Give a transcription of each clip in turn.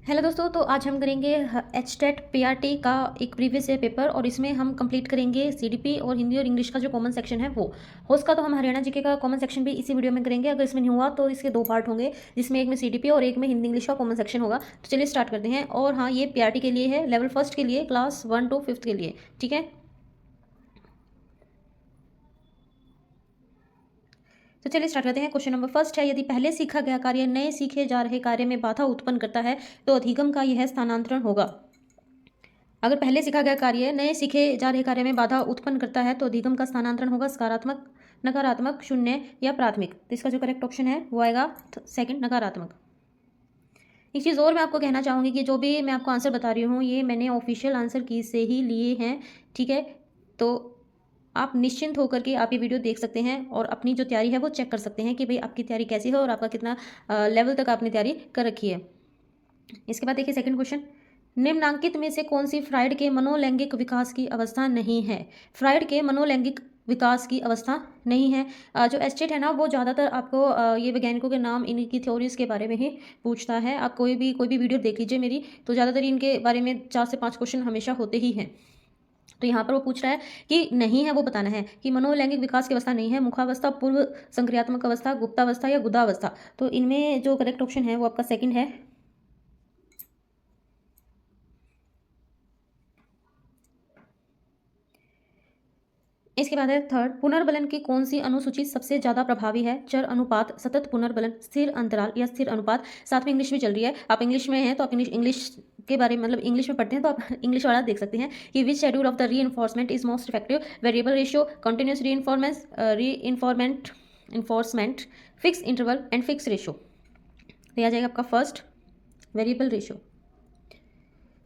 Hello दोस्तों, तो आज हम करेंगे एचटेट पीआरटी का एक प्रीवियस ईयर पेपर और इसमें हम कंप्लीट करेंगे सीडीपी और हिंदी और इंग्लिश का जो कॉमन सेक्शन है वो। होस्ट का तो हम हरियाणा जीके का कॉमन सेक्शन भी इसी वीडियो में करेंगे। अगर इसमें नहीं हुआ तो इसके दो पार्ट होंगे, जिसमें एक में सीडीपी और एक में हिंदी इंग्लिश का कॉमन सेक्शन होगा। तो चलिए स्टार्ट करते हैं। और हाँ, ये पीआरटी के लिए है, लेवल फर्स्ट के लिए, क्लास 1 to 5 के लिए। ठीक है, तो चलिए स्टार्ट करते हैं। क्वेश्चन नंबर फर्स्ट है, यदि पहले सीखा गया कार्य नए सीखे जा रहे कार्य में बाधा उत्पन्न करता है तो अधिगम का यह स्थानांतरण होगा। अगर पहले सीखा गया कार्य नए सीखे जा रहे कार्य में बाधा उत्पन्न करता है तो अधिगम का स्थानांतरण होगा सकारात्मक, नकारात्मक, शून्य या प्राथमिक। तो इसका जो करेक्ट ऑप्शन है वो आएगा सेकंड, नकारात्मक। एक चीज़ और मैं आपको कहना चाहूँगी कि जो भी मैं आपको आंसर बता रही हूँ ये मैंने ऑफिशियल आंसर की से ही लिए हैं। ठीक है, तो आप निश्चिंत होकर के आप ये वीडियो देख सकते हैं और अपनी जो तैयारी है वो चेक कर सकते हैं कि भाई आपकी तैयारी कैसी है और आपका कितना लेवल तक आपने तैयारी कर रखी है। इसके बाद देखिए सेकंड क्वेश्चन, निम्नांकित में से कौन सी फ्राइड के मनोलैंगिक विकास की अवस्था नहीं है। फ्राइड के मनोलैंगिक विकास की अवस्था नहीं है। जो एस्टेट है ना वो ज़्यादातर आपको ये वैज्ञानिकों के नाम, इनकी थ्योरीज के बारे में ही पूछता है। आप कोई भी वीडियो देख लीजिए मेरी, तो ज़्यादातर इनके बारे में 4 से 5 क्वेश्चन हमेशा होते ही हैं। तो यहाँ पर वो पूछ रहा है कि नहीं है वो बताना है कि मनोलैंगिक विकास की अवस्था नहीं है, मुखावस्था, पूर्व संक्रियात्मक अवस्था, गुप्तावस्था या गुदावस्था। तो इनमें जो करेक्ट ऑप्शन है वो आपका सेकंड है। इसके बाद है थर्ड, पुनर्बलन की कौन सी अनुसूची सबसे ज्यादा प्रभावी है। चर अनुपात, सतत पुनर्बलन, स्थिर अंतराल या स्थिर अनुपात। साथ में इंग्लिश भी चल रही है, आप इंग्लिश में हैं तो आप इंग्लिश के बारे में मतलब इंग्लिश में पढ़ते हैं तो आप इंग्लिश वाला देख सकते हैं कि which schedule of the reinforcement is most effective. Variable ratio, continuous reinforcement, fix interval and fix ratio. तो आ जाएगा आपका फर्स्ट, वेरिएबल रेशियो।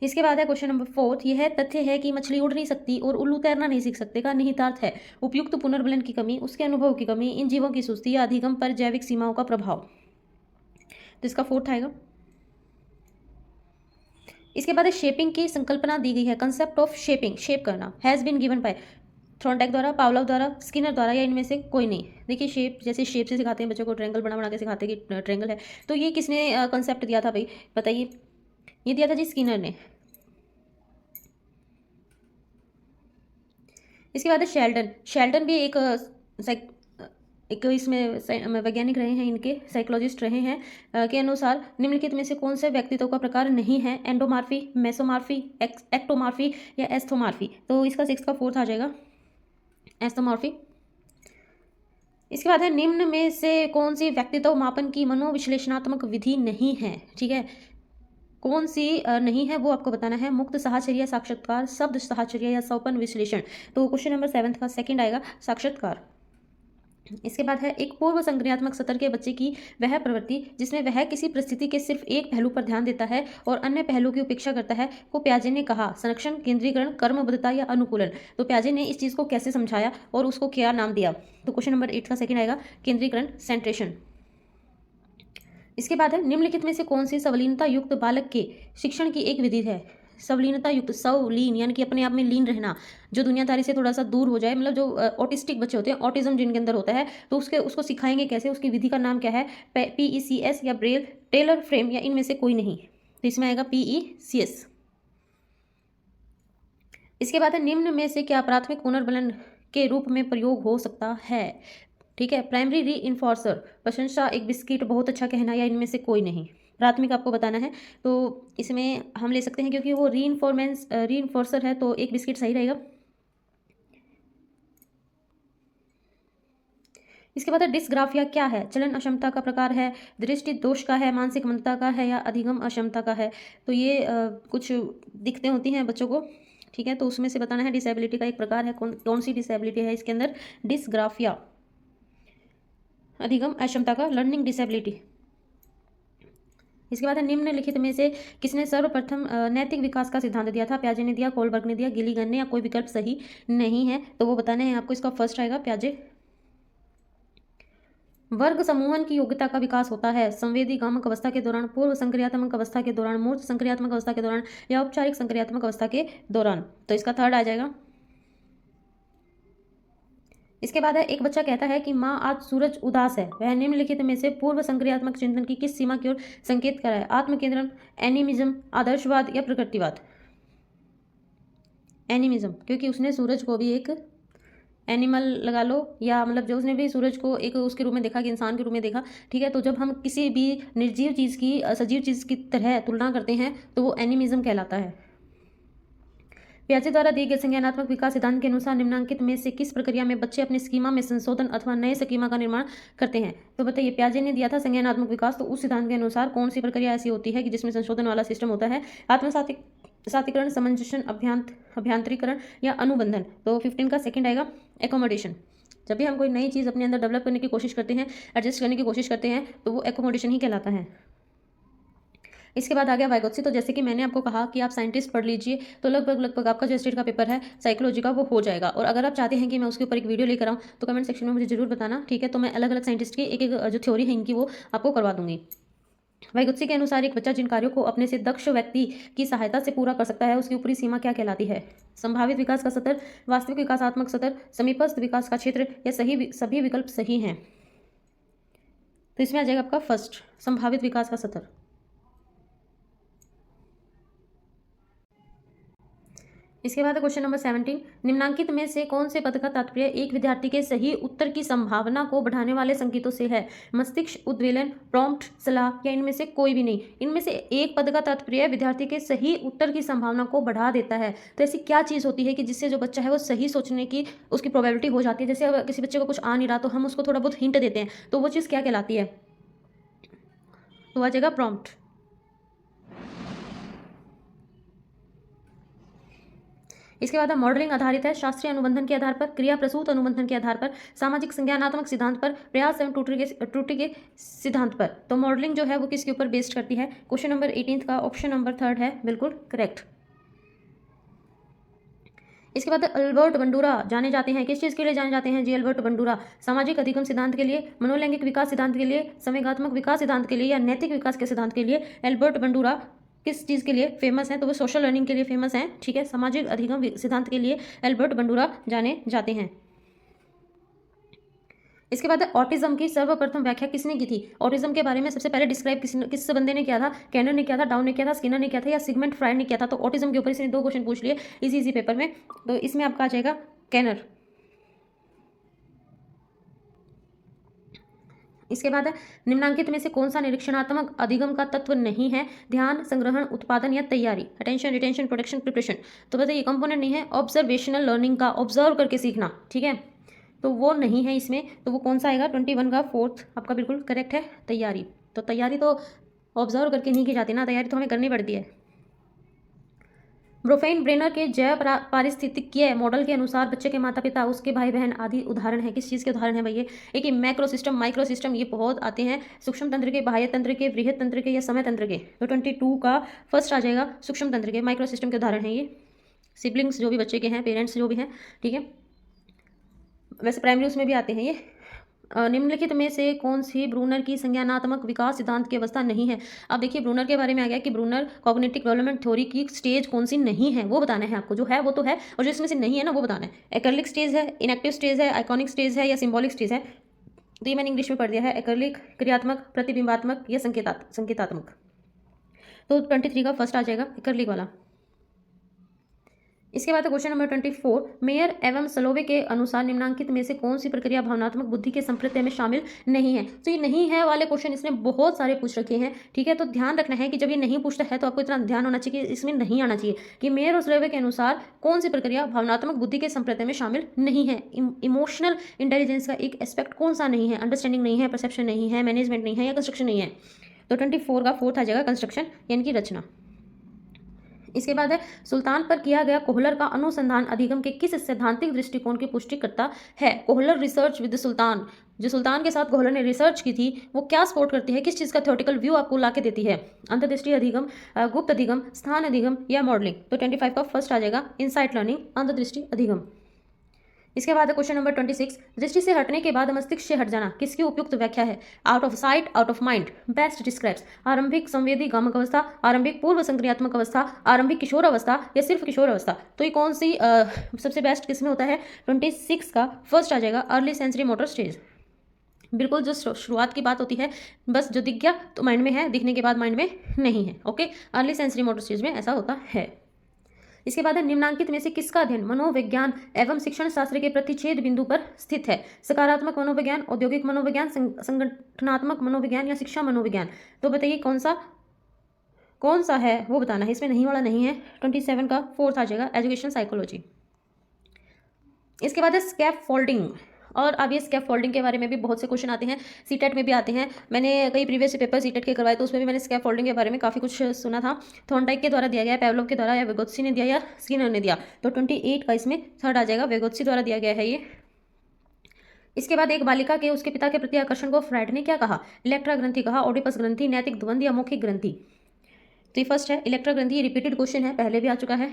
इसके बाद है क्वेश्चन नंबर फोर्थ, यह तथ्य है कि मछली उड़ नहीं सकती और उल्लू तैरना नहीं सीख सकते का निहितार्थ है उपयुक्त पुनर्बलन की कमी, उसके अनुभव की कमी, इन जीवों की सुस्ती या अधिगम पर जैविक सीमाओं का प्रभाव। तो इसका फोर्थ आएगा। इसके बाद शेपिंग की संकल्पना दी गई है, कंसेप्ट ऑफ शेपिंग, शेप करना, हैज बीन गिवन बाय थ्रोनटैक द्वारा, पावलोव द्वारा, स्किनर द्वारा या इनमें से कोई नहीं। देखिए शेप, जैसे शेप से सिखाते हैं बच्चों को, ट्रेंगल बना बना के सिखाते हैं कि ट्रेंगल है, तो ये किसने कंसेप्ट दिया था भाई बताइए। ये दिया था जी स्किनर ने। इसके बाद है शेल्डन। शेल्डन भी एक इसमें वैज्ञानिक रहे हैं, इनके साइकोलॉजिस्ट रहे हैं। के अनुसार निम्नलिखित में से कौन से व्यक्तित्व का प्रकार नहीं है, एंडोमार्फी, मेसोमार्फी, एक्टोमार्फी या एस्थोमार्फी। तो इसका सिक्स का फोर्थ आ जाएगा, एस्थोमार्फी। इसके बाद है निम्न में से कौन सी व्यक्तित्व मापन की मनोविश्लेषणात्मक विधि नहीं है। ठीक है, कौन सी नहीं है वो आपको बताना है। मुक्त साहचर्य, साक्षात्कार, शब्द साहचर्य या सौपन विश्लेषण। तो क्वेश्चन नंबर 7 का सेकंड आएगा, साक्षात्कार। इसके बाद है एक पूर्व संक्रियात्मक सत्र के बच्चे की वह प्रवृत्ति जिसमें वह किसी परिस्थिति के सिर्फ एक पहलू पर ध्यान देता है और अन्य पहलू की उपेक्षा करता है को प्याजे ने कहा संरक्षण, केंद्रीकरण, कर्मबद्धता या अनुकूलन। तो प्याजे ने इस चीज को कैसे समझाया और उसको क्या नाम दिया। तो क्वेश्चन नंबर 8 का सेकंड आएगा, केंद्रीकरण, सेंट्रेशन। इसके बाद है निम्नलिखित में से कौन सी सवलीनता युक्त बालक के शिक्षण की एक विधि है। सवलीनता युक्त, सवलीन यानी कि अपने आप में लीन रहना, जो दुनियादारी से थोड़ा सा दूर हो जाए, मतलब जो ऑटिस्टिक बच्चे होते हैं, ऑटिज्म जिनके अंदर होता है, तो उसको सिखाएंगे कैसे, उसकी विधि का नाम क्या है, PECS या ब्रेल, टेलर फ्रेम या इनमें से कोई नहीं। तो इसमें आएगा PECS। इसके बाद है निम्न में से क्या प्राथमिक पुनर्बलन के रूप में प्रयोग हो सकता है। ठीक है, प्राइमरी री इन्फोर्सर, प्रशंसा, एक बिस्किट, बहुत अच्छा कहना या इनमें से कोई नहीं। प्राथमिक आपको बताना है, तो इसमें हम ले सकते हैं क्योंकि वो री इन्फोर्सर है तो एक बिस्किट सही रहेगा। इसके बाद डिस्ग्राफिया क्या है, चलन अक्षमता का प्रकार है, दृष्टि दोष का है, मानसिक मंदता का है या अधिगम अक्षमता का है। तो ये कुछ दिक्कतें होती हैं बच्चों को। ठीक है, तो उसमें से बताना है, डिसेबिलिटी का एक प्रकार है, कौन सी डिसेबिलिटी है इसके अंदर, डिस्ग्राफिया, अधिगम अक्षमता का, लर्निंग डिसेबिलिटी। इसके बाद निम्नलिखित में से किसने सर्वप्रथम नैतिक विकास का सिद्धांत दिया था। प्याजे ने दिया, कोलबर्ग ने दिया, गिलिगन ने, या कोई विकल्प सही नहीं है। तो वो बताने हैं आपको, इसका फर्स्ट आएगा प्याजे। वर्ग समूहन की योग्यता का विकास होता है संवेदी गामक अवस्था के दौरान, पूर्व संक्रियात्मक अवस्था के दौरान, मूर्त संक्रियात्मक अवस्था के दौरान या औपचारिक संक्रियात्मक अवस्था के दौरान। तो इसका थर्ड आ जाएगा। इसके बाद है, एक बच्चा कहता है कि माँ आज सूरज उदास है। वह निम्नलिखित में से पूर्व संक्रियात्मक चिंतन की किस सीमा की ओर संकेत कर रहा है? आत्मकेंद्रन, एनिमिज्म, आदर्शवाद या प्रकृतिवाद? एनिमिज्म, क्योंकि उसने सूरज को भी एक एनिमल लगा लो, या मतलब जो उसने भी सूरज को एक उसके रूप में देखा कि इंसान के रूप में देखा, ठीक है। तो जब हम किसी भी निर्जीव चीज़ की सजीव चीज़ की तरह तुलना करते हैं तो वो एनिमिज्म कहलाता है। पियाजे द्वारा दिए गए संज्ञानात्मक विकास सिद्धांत के अनुसार निम्नांकित में से किस प्रक्रिया में बच्चे अपने स्कीमा में संशोधन अथवा नए स्कीमा का निर्माण करते हैं? तो बताइए, पियाजे ने दिया था संज्ञानात्मक विकास, तो उस सिद्धांत के अनुसार कौन सी प्रक्रिया ऐसी होती है कि जिसमें संशोधन वाला सिस्टम होता है? सातिकरण, समंजसन, अभ्यांतरीकरण या अनुबंधन? तो 15 का सेकंड आएगा एकोमोडेशन। जब भी हम कोई नई चीज़ अपने अंदर डेवलप करने की कोशिश करते हैं, एडजस्ट करने की कोशिश करते हैं, तो वो एकोमोडेशन ही कहलाता है। इसके बाद आ गया वाइगोत्स्की। तो जैसे कि मैंने आपको कहा कि आप साइंटिस्ट पढ़ लीजिए, तो लगभग आपका जो स्टेट का पेपर है साइकोलॉजी का वो हो जाएगा। और अगर आप चाहते हैं कि मैं उसके ऊपर एक वीडियो लेकर आऊँ तो कमेंट सेक्शन में मुझे जरूर बताना, ठीक है। तो मैं अलग अलग साइंटिस्ट की एक एक जो थ्योरी है इनकी वो आपको करवा दूंगी। वाइगोत्स्की के अनुसार एक बच्चा जिन कार्यों को अपने से दक्ष व्यक्ति की सहायता से पूरा कर सकता है उसकी ऊपरी सीमा क्या कहलाती है? संभावित विकास का स्तर, वास्तविक विकासात्मक स्तर, समीपस्थ विकास का क्षेत्र या सभी विकल्प सही हैं? तो इसमें आ जाएगा आपका फर्स्ट, संभावित विकास का स्तर। इसके बाद क्वेश्चन नंबर 17, निम्नांकित में से कौन से पद का तात्पर्य एक विद्यार्थी के सही उत्तर की संभावना को बढ़ाने वाले संकेतों से है? मस्तिष्क, उद्वेलन, प्रॉम्प्ट, सलाह या इनमें से कोई भी नहीं? इनमें से एक पद का तात्पर्य विद्यार्थी के सही उत्तर की संभावना को बढ़ा देता है। तो ऐसी क्या चीज़ होती है कि जिससे जो बच्चा है वो सही सोचने की उसकी प्रोबेबिलिटी हो जाती है? जैसे अगर किसी बच्चे को कुछ आ नहीं रहा तो हम उसको थोड़ा बहुत हिंट देते हैं, तो वो चीज़ क्या कहलाती है? तो आ जाएगा प्रॉम्प्ट। इसके बाद मॉडलिंग आधारित है शास्त्रीय अनुबंधन के आधार पर, क्रिया प्रसूत अनुबंधन के आधार पर, सामाजिक संज्ञानात्मक सिद्धांत पर, प्रयास एवं त्रुटि के सिद्धांत पर। तो मॉडलिंग जो है वो किसके ऊपर बेस्ड करती है? क्वेश्चन नंबर 18 का ऑप्शन नंबर 3 है बिल्कुल करेक्ट। इसके बाद अल्बर्ट बंडूरा जाने जाते हैं, किस चीज़ के लिए जाने जाते हैं जी अल्बर्ट बंडूरा? सामाजिक अधिगम सिद्धांत के लिए, मनोलैंगिक विकास सिद्धांत के लिए, संवेगात्मक विकास सिद्धांत के लिए या नैतिक विकास के सिद्धांत के लिए अल्बर्ट बंडूरा किस चीज़ के लिए फेमस हैं? तो वो सोशल लर्निंग के लिए फेमस हैं, ठीक है। सामाजिक अधिगम सिद्धांत के लिए अल्बर्ट बंडूरा जाने जाते हैं। इसके बाद ऑटिज्म की सर्वप्रथम व्याख्या किसने की थी? ऑटिज्म के बारे में सबसे पहले डिस्क्राइब किस बंदे ने किया था? कैनर ने किया था, डाउन ने किया था, स्किनर ने किया था या सिगमंड फ्राइड ने किया था? तो ऑटिज्म के ऊपर इसने 2 क्वेश्चन पूछ लिए इसी पेपर में, तो इसमें आपका आ जाएगा कैनर। इसके बाद निम्नांकित में से कौन सा निरीक्षणात्मक अधिगम का तत्व नहीं है? ध्यान, संग्रहण, उत्पादन या तैयारी? Attention, retention, protection, preparation? तो बताइए कंपोनेंट नहीं है ऑब्जर्वेशनल लर्निंग का, ऑब्जर्व करके सीखना, ठीक है। तो वो नहीं है इसमें, तो वो कौन सा आएगा? 21 का फोर्थ आपका बिल्कुल करेक्ट है, तैयारी। तो तैयारी तो ऑब्जर्व करके नहीं की जाती ना, तैयारी तो हमें करनी पड़ती है। ब्रोफेन ब्रेनर के जैव पारिस्थितिकीय मॉडल के अनुसार बच्चे के माता पिता, उसके भाई बहन आदि उदाहरण है। किस चीज़ के उदाहरण है भैया? एक मैक्रो सिस्टम, माइक्रो सिस्टम, ये बहुत आते हैं। सूक्ष्म तंत्र के, बाह्य तंत्र के, बृहद तंत्र के या समय तंत्र के? तो 22 का फर्स्ट आ जाएगा सूक्ष्म तंत्र के। माइक्रो सिस्टम के उदाहरण है ये सिबलिंग्स जो भी बच्चे के हैं, पेरेंट्स जो भी हैं, ठीक है। वैसे प्राइमरी उसमें भी आते हैं ये। निम्नलिखित में से कौन सी ब्रूनर की संज्ञानात्मक विकास सिद्धांत की अवस्था नहीं है? अब देखिए ब्रूनर के बारे में आ गया कि ब्रूनर कॉग्निटिव डेवलपमेंट थ्योरी की स्टेज कौन सी नहीं है वो बताना है आपको। जो है वो तो है, और जो इसमें से नहीं है ना वो बताना है। एकर्लिक स्टेज है, इनएक्टिव स्टेज है, आइकॉनिक स्टेज है या सिंबॉलिक स्टेज है? तो ये मैंने इंग्लिश में पढ़ दिया है। एकर्लिक, क्रियात्मक, प्रतिबिंबात्मक या संकेतात्मक? तो 23 का फर्स्ट आ जाएगा एकर्लिक वाला। इसके बाद क्वेश्चन नंबर 24, मेयर एवं सलोवे के अनुसार निम्नांकित में से कौन सी प्रक्रिया भावनात्मक बुद्धि के संप्रत्यय में शामिल नहीं है? तो ये नहीं है वाले क्वेश्चन इसने बहुत सारे पूछ रखे हैं, ठीक है। तो ध्यान रखना है कि जब ये नहीं पूछता है तो आपको इतना ध्यान होना चाहिए कि इसमें नहीं आना चाहिए कि मेयर और सलोवे के अनुसार कौन सी प्रक्रिया भावनात्मक बुद्धि के संप्रत्यय में शामिल नहीं है। इमोशनल इंटेलिजेंस का एक एस्पेक्ट कौन सा नहीं है? अंडरस्टैंडिंग नहीं है, परसेप्शन नहीं है, मैनेजमेंट नहीं है या कंस्ट्रक्शन नहीं है? तो 24 का फोर्थ आ जाएगा कंस्ट्रक्शन यानी कि रचना। इसके बाद है सुल्तान पर किया गया कोहलर का अनुसंधान अधिगम के किस सैद्धांतिक दृष्टिकोण की पुष्टि करता है? कोहलर रिसर्च विद सुल्तान, जो सुल्तान के साथ कोहलर ने रिसर्च की थी वो क्या सपोर्ट करती है? किस चीज़ का थ्योरेटिकल व्यू आपको ला के देती है? अंतर्दृष्टि अधिगम, गुप्त अधिगम, स्थान अधिगम या मॉडलिंग? तो 25 का फर्स्ट आ जाएगा इनसाइट लर्निंग, अंतर्दृष्टि अधिगम। इसके बाद क्वेश्चन नंबर 26, दृष्टि से हटने के बाद मस्तिष्क से हट जाना किसकी उपयुक्त व्याख्या है? Out of site, out of mind, best describes आरंभिक संवेदी गामक अवस्था, आरंभिक पूर्व संक्रियात्मक अवस्था, आरंभिक किशोर अवस्था या सिर्फ किशोर अवस्था। तो ये कौन सी सबसे बेस्ट किस में होता है? 26 का फर्स्ट आ जाएगा, अर्ली सेंसरी मोटर स्टेज। बिल्कुल जो शुरुआत की बात होती है, बस जो दिख गया तो माइंड में है, दिखने के बाद माइंड में नहीं है। Okay, early sensory motor stage में ऐसा होता है। इसके बाद है निम्नांकित में से किसका अध्ययन मनोविज्ञान एवं शिक्षण शास्त्र के प्रतिच्छेद बिंदु पर स्थित है? सकारात्मक मनोविज्ञान, औद्योगिक मनोविज्ञान, संगठनात्मक मनोविज्ञान या शिक्षा मनोविज्ञान। तो बताइए कौन सा है वो बताना है, इसमें नहीं वाला नहीं है। 27 का फोर्थ आ जाएगा, एजुकेशन साइकोलॉजी। इसके बाद है स्कैप फोल्डिंग, और अब ये स्कैप फोल्डिंग के बारे में भी बहुत से क्वेश्चन आते हैं, सीटेट में भी आते हैं। मैंने कई प्रीवियस पेपर सीटेट के करवाए तो उसमें भी मैंने स्कैप फोल्डिंग के बारे में काफ़ी कुछ सुना था। थॉर्नडाइक के द्वारा दिया गया, पेवलोव के द्वारा, या वेगोत्स्की ने दिया या स्किनर ने दिया। तो 28 का इसमें थर्ड आ जाएगा, वेगोत्स्की द्वारा दिया गया है ये। इसके बाद एक बालिका के उसके पिता के प्रति आकर्षण को फ्राइड ने क्या कहा? इलेक्ट्रा ग्रंथि कहा, ओडिपस ग्रंथि, नैतिक द्वंद या मौखिक ग्रंथि। तो ये फर्स्ट है इलेक्ट्रा ग्रंथि, रिपीटेड क्वेश्चन है, पहले भी आ चुका है।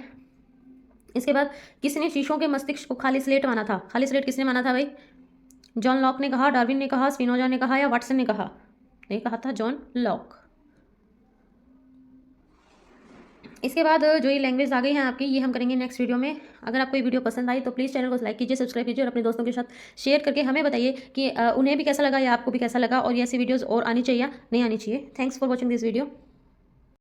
इसके बाद किसने शीशों के मस्तिष्क को खाली स्लेट माना था? खाली स्लेट किसने माना था भाई? जॉन लॉक ने कहा, डार्विन ने कहा, स्पिनोजा ने कहा या वाटसन ने कहा? ये कहा था जॉन लॉक। इसके बाद जो ये लैंग्वेज आ गई हैं आपकी, ये हम करेंगे नेक्स्ट वीडियो में। अगर आपको ये वीडियो पसंद आई तो प्लीज़ चैनल को लाइक कीजिए, सब्सक्राइब कीजिए और अपने दोस्तों के साथ शेयर करके हमें बताइए कि उन्हें भी कैसा लगा या आपको भी कैसा लगा, और ये ऐसी वीडियोज़ और आनी चाहिए या नहीं आनी चाहिए। Thanks for watching this video.